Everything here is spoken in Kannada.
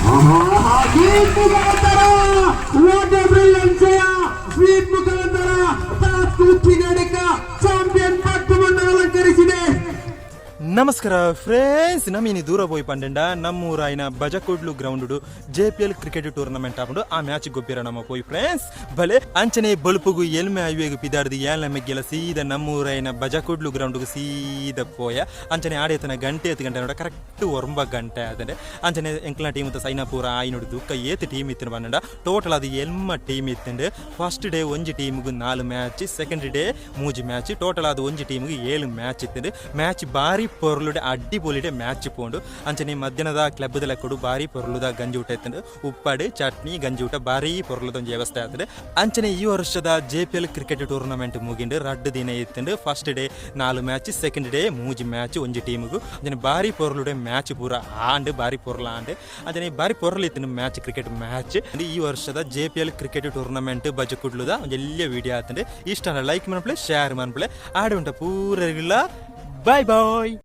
ಸ್ವೀಪ್ ಮುಖಾಂತರ ವಾಟ್ ಎ ಬ್ರಿಲಿಯಂಟ್ ಜಯ ಸ್ವೀಪ್ ಮುಖಾಂತರ ಟಾಸ್ ಉಕ್ಕಿನಡಿಕ ಚಾಂಪಿಯನ್ ಪಟ್ಟವನ್ನು ಅಲಂಕರಿಸಿದೆ. ನಮಸ್ಕಾರ ಫ್ರೆಂಡ್ಸ್, ನಮ್ಮೀನಿ ದೂರ పోయి పండండ ನಮ್ಮೂರ ఆయన Bajakodlu ground JPL cricket tournament ಆಪುಂಡು ಆ ಮ್ಯಾಚ್ ಗೊಬ್ಬಿರ ನಮ್ಮ పోయి ಫ್ರೆಂಡ್ಸ್ ಭಲೆ ಅಂಚನೆ ಬಲ್ಪುಗು ಎಲ್ಮೆ ಐವೇಗು ಪಿದಾಡ್ದು ಏಳ್ನಮ್ಮೆ ಗೆಲ ಸೀದಾ ನಮ್ಮೂರ ఆయన ಬಜಕೋಡ್ಲು ಗ್ರೌಂಡ್ಗು ಸೀದಾ ಪೋಯ ಅಂಚನೆ ಆಡೇತನ ಗಂಟೆ 8 ಗಂಟೆ ನೋಡ ಕರೆಕ್ಟ್ 9 ಗಂಟೆ ಆದ್ರೆ ಅಂಚನೆ ಎಂಕ್ಲ ಟೀಮ್ ಅಂತ ಸೈನಾಪುರ ಆಯ್ನೋಡು ದುಕ್ಕ ಏತ್ ಟೀಮ್ ಇತ್ತಿನ ಬಂಡ ಟೋಟಲ್ ಅದು ಎಲ್ಮ ಟೀಮ್ ಇತ್ತಂಡು ಫಸ್ಟ್ ಡೇ ಒಂಜಿ ಟೀಮ್ಗು 4 match, second day 3 match, total ಅದು ಒಂಜಿ ಟೀಮ್ಗು 7 ಮ್ಯಾಚ್ ಇತ್ತಂಡು ಮ್ಯಾಚ್ ಬಾರಿ ಪೊರ್ಲುಡೆ ಅಡ್ಡಿಪೊಲಿಡೆ ಮ್ಯಾಚ್ ಪೋಂಡು ಅಂಚನೆ ಮಧ್ಯಾಹ್ನದ ಕ್ಲಬ್ದ ಲೆಕ್ಕಡು ಬಾರಿ ಪೊರ್ಲುದ ಗಂಜಿ ಊಟ ಇತ್ತಂಡು ಉಪ್ಪಾಡು ಚಟ್ನಿ ಗಂಜಿ ಊಟ ಬಾರಿ ಪೊರ್ಲುದ ಒಂದು ವ್ಯವಸ್ಥೆ ಆಗ್ತದೆ. ಅಂಚನೆ ಈ ವರ್ಷದ JPL ಕ್ರಿಕೆಟ್ ಟೂರ್ನಮೆಂಟ್ ಮುಗಿಂಡು 2 ದಿನ ಇತ್ತಂಡು first day 4 match, second day 3 match ಒಂಜಿ ಟೀಮ್ಗು ಅಂಚನೆ ಬಾರಿ ಪೊರ್ಲುಡೆ ಮ್ಯಾಚ್ ಪೂರ ಆಂಡ್ ಬಾರಿ ಪೊರ್ಲ ಆಂಡ್ ಅಂಚನೆ ಬಾರಿ ಪೊರ್ಲು ಇತ್ತು ಮ್ಯಾಚ್ ಕ್ರಿಕೆಟ್ ಮ್ಯಾಚ್. ಈ ವರ್ಷದ JPL ಕ್ರಿಕೆಟ್ ಟೂರ್ನಮೆಂಟ್ ಬಜಕುಡ್ಲುದ ಒಂದು ಎಲ್ಲ ವಿಡಿಯೋ ಆಗ್ತದೆ. ಇಷ್ಟ ಲೈಕ್ ಮಾಡ್ಬಿಳೆ, ಶೇರ್ ಮಾಡ್ಬಿಳೆ, ಆಡಿ ಉಂಟ ಪೂರ ಬಾಯ್ ಬಾಯ್.